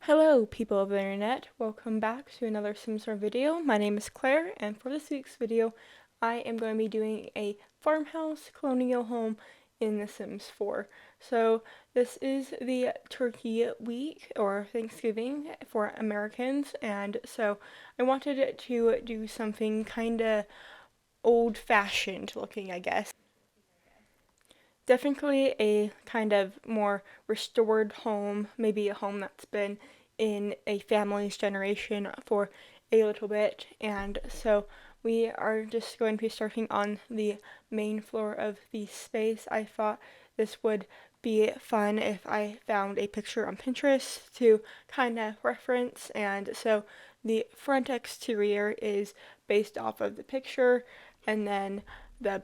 Hello, people of the internet. Welcome back to another Sims video. My name is Claire, and for this week's video, I am going to be doing a farmhouse colonial home in The Sims 4. So this is the turkey week, or Thanksgiving for Americans, and so I wanted to do something kind of old-fashioned looking, I guess. Definitely a kind of more restored home, maybe a home that's been in a family's generation for a little bit. And so we are just going to be starting on the main floor of the space. I thought this would be fun if I found a picture on Pinterest to kind of reference. And so the front exterior is based off of the picture, and then the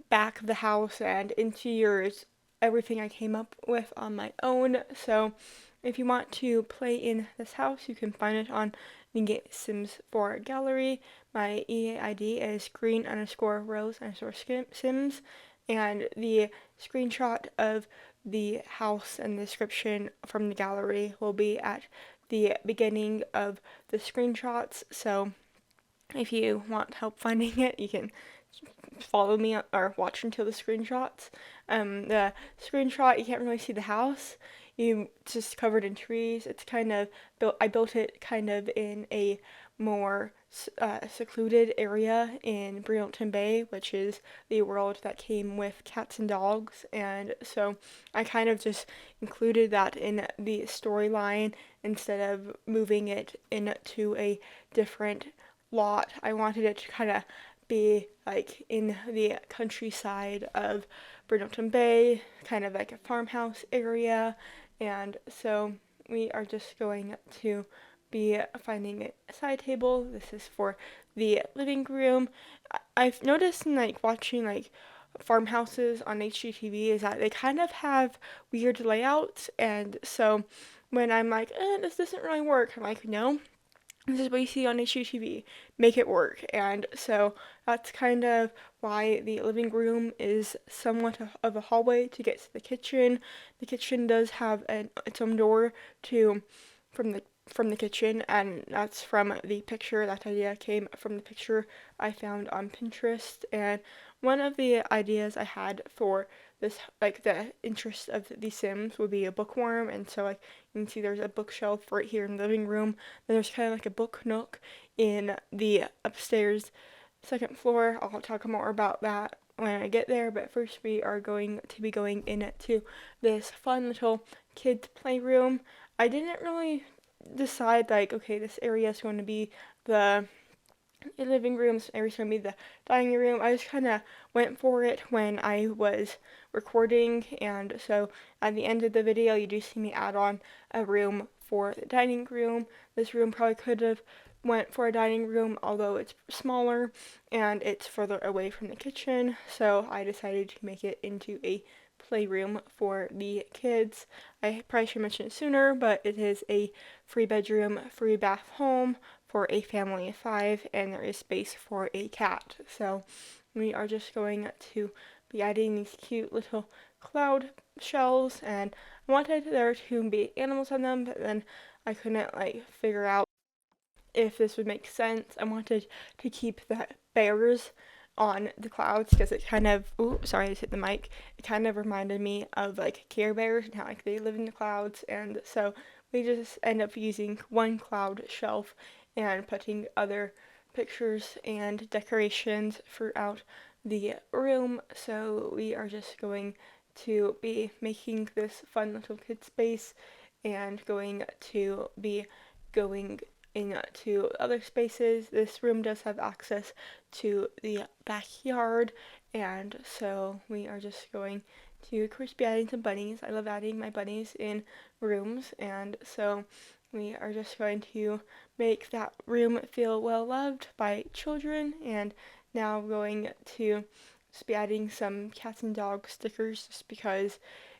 back of the house and interiors, everything I came up with on my own. So if you want to play in this house, you can find it on the Sims 4 gallery. My EID is green_rose_sims, and the screenshot of the house and the description from the gallery will be at the beginning of the screenshots. So if you want help finding it, you can follow me or watch until the screenshots. The screenshot, you can't really see the house. It's just covered in trees. It's kind of built. I built it kind of in a more secluded area in Brillianton Bay, which is the world that came with cats and dogs, and so I kind of just included that in the storyline instead of moving it into a different lot. I wanted it to kind of be like in the countryside of Brillianton Bay, kind of like a farmhouse area, and so we are just going to be finding a side table. This is for the living room. I've noticed in like watching like farmhouses on HGTV is that they kind of have weird layouts, and so when I'm like, this doesn't really work, I'm like, no, this is what you see on HGTV. Make it work. And so that's kind of why the living room is somewhat of a hallway to get to the kitchen. The kitchen does have its own door to from the kitchen, and that's from the picture. That idea came from the picture I found on Pinterest. And one of the ideas I had for this, like the interest of the Sims, would be a bookworm. And so like you can see there's a bookshelf right here in the living room. Then there's kind of like a book nook in the upstairs second floor. I'll talk more about that when I get there, but first we are going to be going into this fun little kids playroom. I didn't really decide like, okay, this area is going to be the living room, this area is going to be the dining room. I just kind of went for it when I was recording, and so at the end of the video you do see me add on a room for the dining room. This room probably could have went for a dining room, although it's smaller and it's further away from the kitchen, so I decided to make it into a playroom for the kids. I probably should mention it sooner, but it is a 3-bedroom, 3-bath home for a family of 5, and there is space for a cat. So we are just going to be adding these cute little cloud shells, and I wanted there to be animals on them, but then I couldn't like figure out if this would make sense. I wanted to keep the bears on the clouds because it kind of, ooh, sorry, I just hit the mic. It kind of reminded me of like Care Bears and how like they live in the clouds, and so we just end up using one cloud shelf and putting other pictures and decorations throughout the room. So we are just going to be making this fun little kid space and going to be going into other spaces. This room does have access to the backyard, and so we are just going to, of course, be adding some bunnies. I love adding my bunnies in rooms, and so we are just going to make that room feel well loved by children. And now I'm going to just be adding some cats and dog stickers just because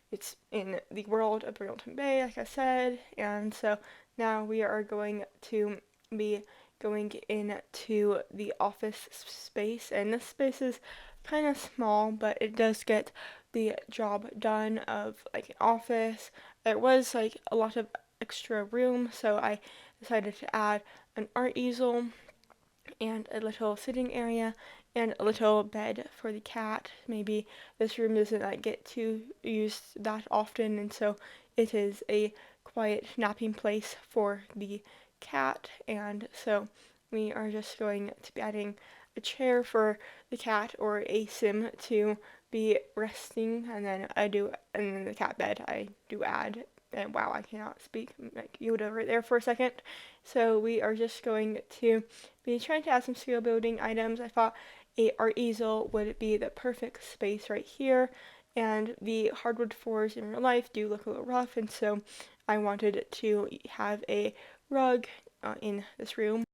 it's in the world of Brillianton Bay, like I said, and so now we are going to be going into the office space, and this space is kind of small, but it does get the job done of like an office. There was like a lot of extra room, so I decided to add an art easel and a little sitting area and a little bed for the cat. Maybe this room doesn't like get to use that often, and so it is a quiet napping place for the cat. And so we are just going to be adding a chair for the cat or a sim to be resting, and then the cat bed I do add. And wow, I cannot speak like Yoda right there for a second. So we are just going to be trying to add some skill building items. I thought a art easel would be the perfect space right here, and the hardwood floors in real life do look a little rough, and so I wanted to have a rug in this room.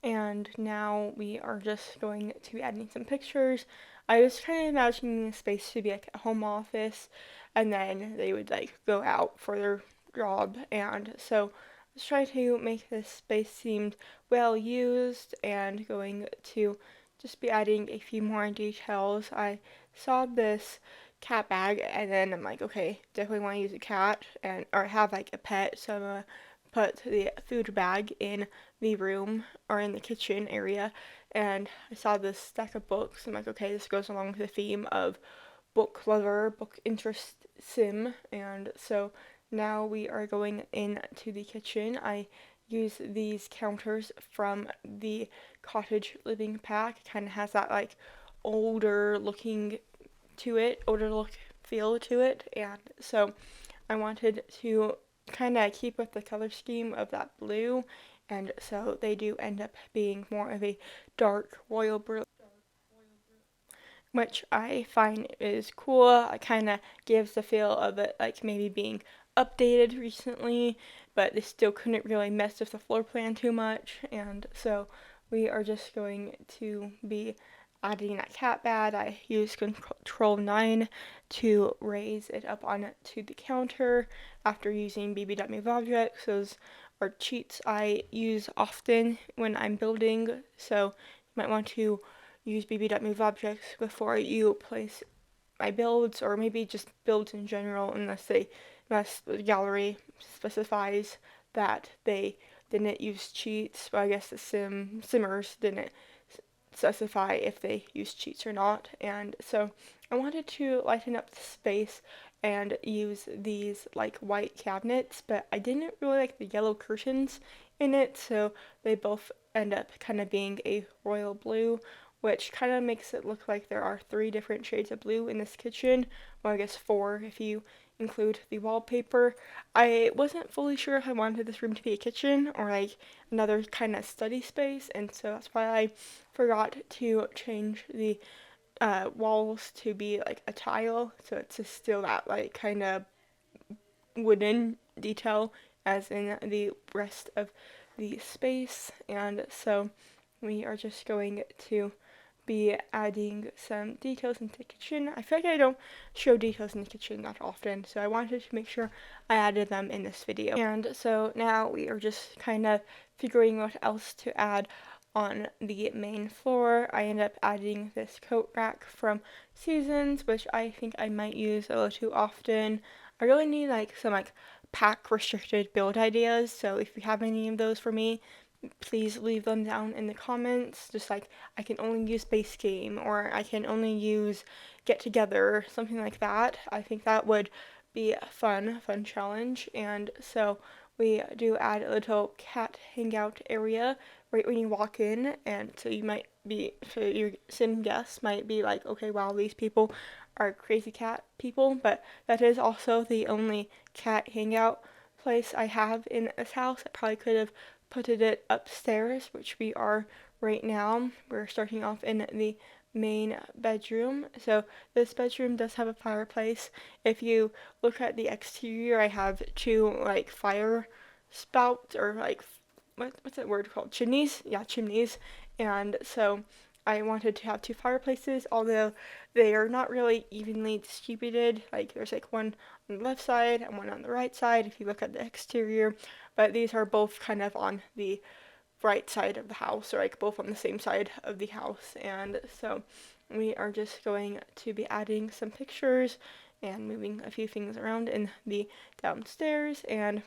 And now we are just going to be adding some pictures. I was kind of imagining the space to be like a home office, and then they would like go out for their job, and so let's try to make this space seem well used, and going to just be adding a few more details. I saw this cat bag, and then I'm like, okay, definitely want to use a cat and or have like a pet, so I'm gonna put the food bag in the room or in the kitchen area, and I saw this stack of books. I'm like, okay, this goes along with the theme of book lover, book interest sim, and so now we are going into the kitchen. I use these counters from the cottage living pack. It kind of has that like older looking older look feel to it, and so I wanted to kind of keep with the color scheme of that blue, and so they do end up being more of a dark royal blue, which I find is cool. It kind of gives the feel of it like maybe being updated recently, but they still couldn't really mess with the floor plan too much, and so we are just going to be adding that cat bed. I use Control 9 to raise it up onto the counter after using BB.move objects. Those are cheats I use often when I'm building, so you might want to use BB.move objects before you place my builds, or maybe just builds in general, unless the gallery specifies that they didn't use cheats. But I guess the simmers didn't specify if they use cheats or not, and so I wanted to lighten up the space and use these like white cabinets, but I didn't really like the yellow curtains in it, so they both end up kind of being a royal blue, which kind of makes it look like there are 3 different shades of blue in this kitchen. Well, I guess 4 if you include the wallpaper. I wasn't fully sure if I wanted this room to be a kitchen or like another kind of study space, and so that's why I forgot to change the walls to be like a tile, so it's just still that like kind of wooden detail as in the rest of the space. And so we are just going to be adding some details into the kitchen. I feel like I don't show details in the kitchen that often, so I wanted to make sure I added them in this video. And so now we are just kind of figuring what else to add on the main floor. I end up adding this coat rack from Seasons, which I think I might use a little too often. I really need like some like pack restricted build ideas, so if you have any of those for me, please leave them down in the comments. Just like I can only use base game, or I can only use get together, something like that. I think that would be a fun challenge. And so we do add a little cat hangout area right when you walk in, and so your sim guests might be like, okay, wow, these people are crazy cat people, but that is also the only cat hangout place I have in this house. I probably could have put it upstairs, which we are right now. We're starting off in the main bedroom. So this bedroom does have a fireplace. If you look at the exterior, I have 2 like fire spouts, or like what's that word called? Chimneys? Yeah, chimneys. And so I wanted to have 2 fireplaces, although they are not really evenly distributed. Like there's like one on the left side and one on the right side if you look at the exterior, but these are both kind of on the right side of the house, or like both on the same side of the house. And so we are just going to be adding some pictures and moving a few things around in the downstairs, and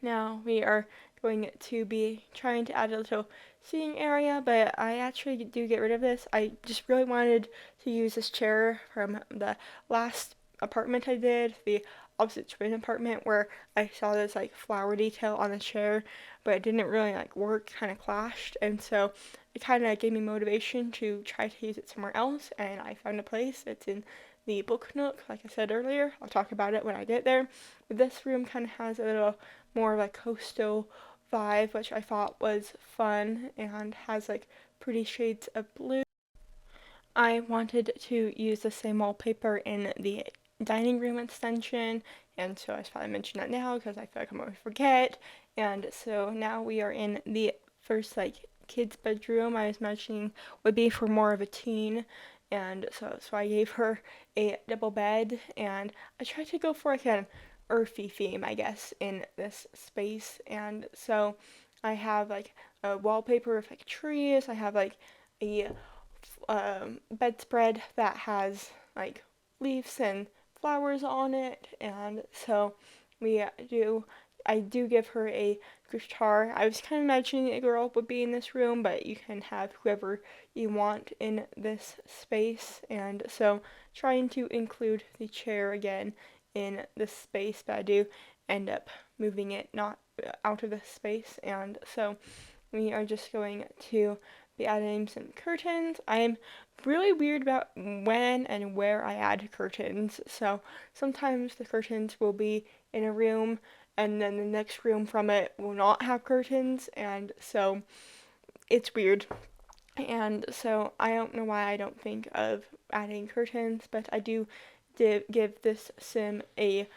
Now we are going to be trying to add a little seating area, but I actually do get rid of this. I just really wanted to use this chair from the last apartment I did, the opposite twin apartment, where I saw this like flower detail on the chair, but it didn't really like work, kind of clashed, and so it kind of gave me motivation to try to use it somewhere else, and I found a place. It's in the book nook, like I said earlier. I'll talk about it when I get there. But this room kind of has a little more of a coastal vibe, which I thought was fun and has like pretty shades of blue. I wanted to use the same wallpaper in the dining room extension, and so I thought I'd mention that now because I feel like I'm going to forget. And so now we are in the first like kid's bedroom. I was imagining would be for more of a teen, and so I gave her a double bed, and I tried to go for like an earthy theme, I guess, in this space. And so I have like a wallpaper of like trees. I have like a bedspread that has like leaves and flowers on it, and so we do. I do give her a guitar. I was kind of imagining a girl would be in this room, but you can have whoever you want in this space, and so trying to include the chair again in this space, but I do end up moving it not out of this space, and so we are just going to be adding some curtains. I'm really weird about when and where I add curtains. So sometimes the curtains will be in a room and then the next room from it will not have curtains, and so it's weird. And so I don't know why I don't think of adding curtains, but I do give this sim a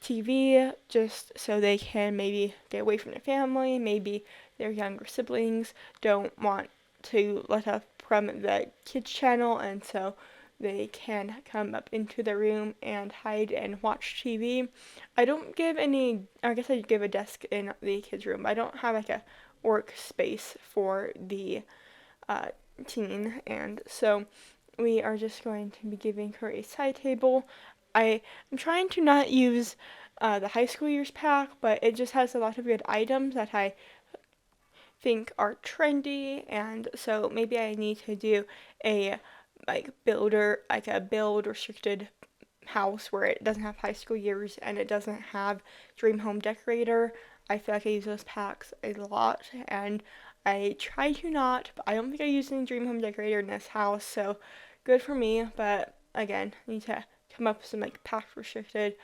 TV just so they can maybe get away from their family. Maybe their younger siblings don't want to let up from the kids channel, and so they can come up into the room and hide and watch TV. I don't give any, I guess I give a desk in the kids room, but I don't have like a workspace for the uh, teen, and so we are just going to be giving her a side table. I am trying to not use the high school years pack, but it just has a lot of good items that I think are trendy, and so maybe I need to do a like a build restricted house where it doesn't have high school years and it doesn't have Dream Home Decorator. I feel like I use those packs a lot, and I try to not, but I don't think I use any Dream Home Decorator in this house, so good for me. But again, I need to come up with some like pack restricted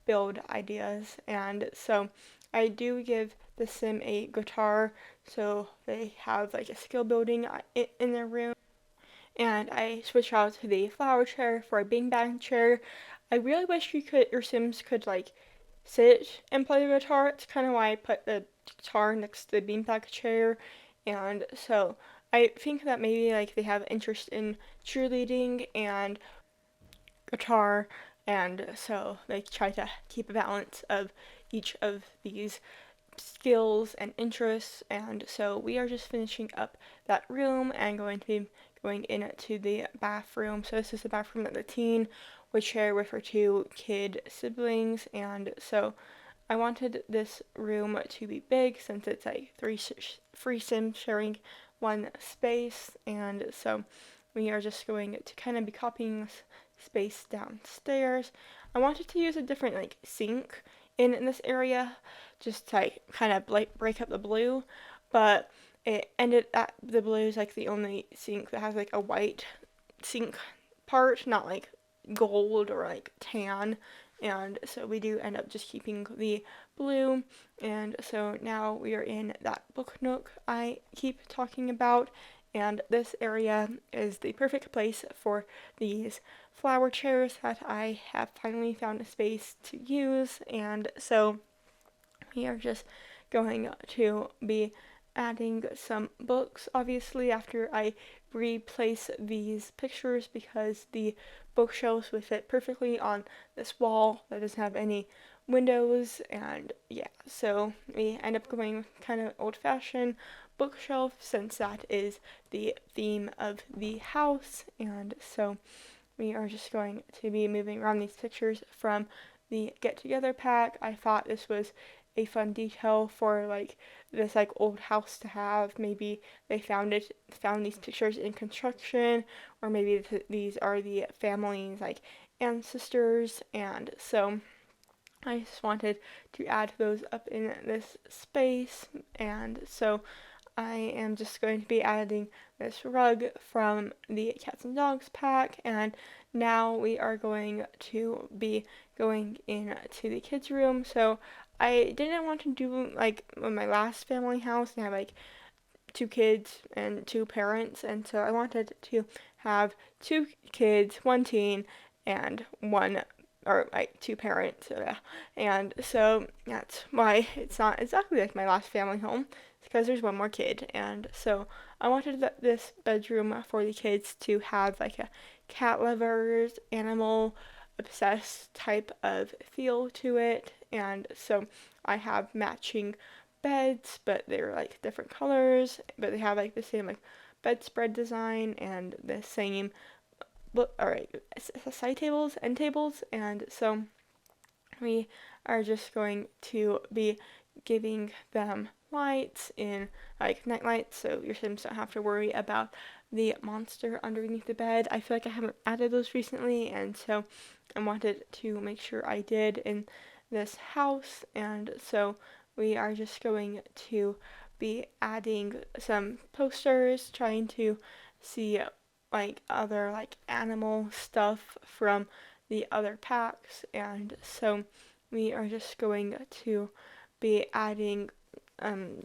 build ideas, and so I do give the sim a guitar, so they have like a skill building in their room, and I switch out to the flower chair for a beanbag chair. I really wish your Sims could like sit and play the guitar. It's kind of why I put the guitar next to the beanbag chair, and so I think that maybe like they have interest in cheerleading and guitar, and so they try to keep a balance of each of these skills and interests, and so we are just finishing up that room and going to be going into the bathroom. So this is the bathroom that the teen would share with her two kid siblings, and so I wanted this room to be big since it's like three sims sharing one space, and so we are just going to kind of be copying this space downstairs. I wanted to use a different like sink in this area just to like kind of like break up the blue, but it ended at the blue is like the only sink that has like a white sink part, not like gold or like tan, and so we do end up just keeping the blue. And so now we are in that book nook I keep talking about, and this area is the perfect place for these flower chairs that I have finally found a space to use, and so we are just going to be adding some books, obviously, after I replace these pictures because the bookshelves would fit perfectly on this wall that doesn't have any windows, and yeah, so we end up going kind of old-fashioned bookshelf since that is the theme of the house, and so we are just going to be moving around these pictures from the get together pack. I thought this was a fun detail for like this like old house to have. Maybe they found these pictures in construction, or maybe these are the family's like ancestors, and so I just wanted to add those up in this space. And so I am just going to be adding this rug from the cats and dogs pack, and now we are going to be going into the kids room. So I didn't want to do like my last family house and have like two kids and two parents, and so I wanted to have two kids, one teen, and one or like two parents. And so that's why it's not exactly like my last family home. It's because there's one more kid, and so I wanted this bedroom for the kids to have like a cat lovers, animal obsessed type of feel to it, and so I have matching beds, but they're like different colors, but they have like the same like bedspread design and the same side tables, end tables, and so we are just going to be giving them lights in like night lights, so your Sims don't have to worry about the monster underneath the bed. I feel like I haven't added those recently, and so I wanted to make sure I did in this house, and so we are just going to be adding some posters, trying to see like other like animal stuff from the other packs, and so we are just going to be adding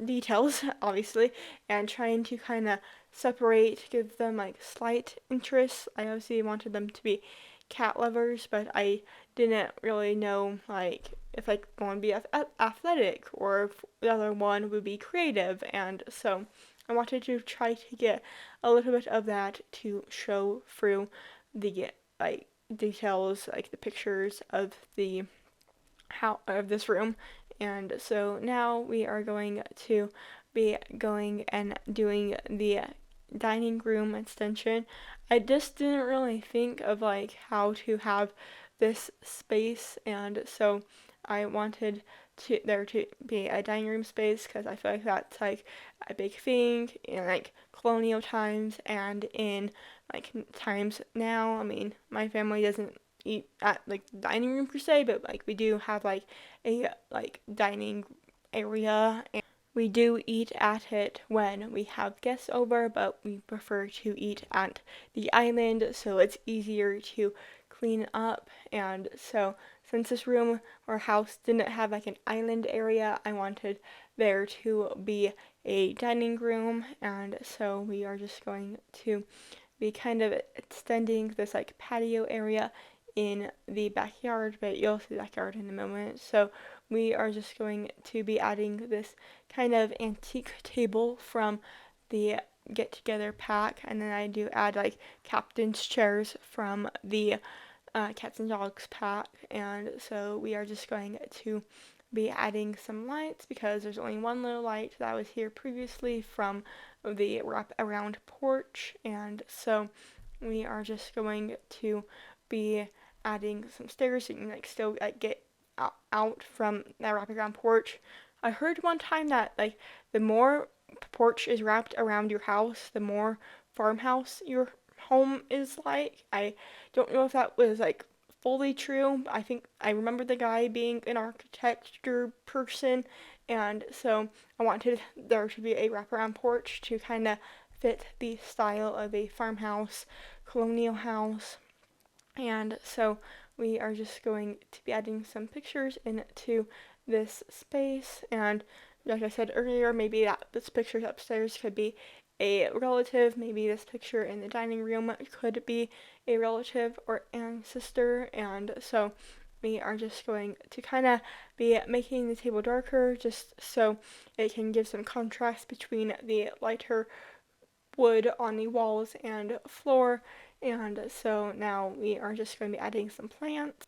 details, obviously, and trying to kind of separate, give them like slight interest. I obviously wanted them to be cat lovers, but I didn't really know like if like one would be athletic or if the other one would be creative, and so I wanted to try to get a little bit of that to show through the like details, like the pictures of the how of this room. And so now we are going to be going and doing the dining room extension. I just didn't really think of like how to have this space, and so I wanted there to be a dining room space because I feel like that's like a big thing in like colonial times and in like times now. I mean, my family doesn't eat at like the dining room per se, but like we do have like a like dining area, and we do eat at it when we have guests over, but we prefer to eat at the island so it's easier to clean up. And so since this room or house didn't have like an island area, I wanted there to be a dining room, and so we are just going to be kind of extending this like patio area in the backyard, but you'll see the backyard in a moment. So we are just going to be adding this kind of antique table from the get together pack, and then I do add like captain's chairs from the cats and dogs pack, and so we are just going to be adding some lights because there's only one little light that was here previously from the wrap around porch, and so we are just going to be adding some stairs so you can like still like get out from that wraparound porch. I heard one time that like the more porch is wrapped around your house, the more farmhouse your home is like. I don't know if that was like fully true. I think I remember the guy being an architecture person, and so I wanted there to be a wraparound porch to kind of fit the style of a farmhouse, colonial house. And so we are just going to be adding some pictures into this space, and like I said earlier, maybe that this picture upstairs could be a relative, maybe this picture in the dining room could be a relative or ancestor, and so we are just going to kind of be making the table darker just so it can give some contrast between the lighter wood on the walls and floor, and so now we are just going to be adding some plants.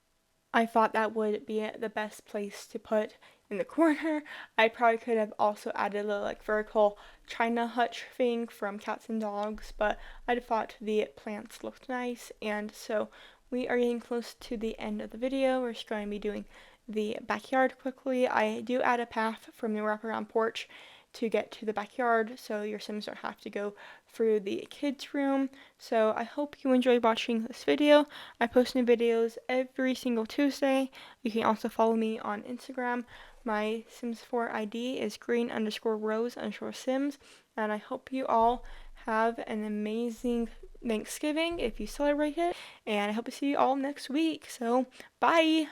I thought that would be the best place to put in the corner. I probably could have also added a little like vertical china hutch thing from cats and dogs, but I thought the plants looked nice, and so we are getting close to the end of the video. We're just going to be doing the backyard quickly. I do add a path from the wraparound porch to get to the backyard, so your Sims don't have to go through the kids' room. So I hope you enjoyed watching this video. I post new videos every single Tuesday. You can also follow me on Instagram. My Sims 4 ID is green_rose_sims, and I hope you all have an amazing Thanksgiving if you celebrate it, and I hope to see you all next week. So, bye!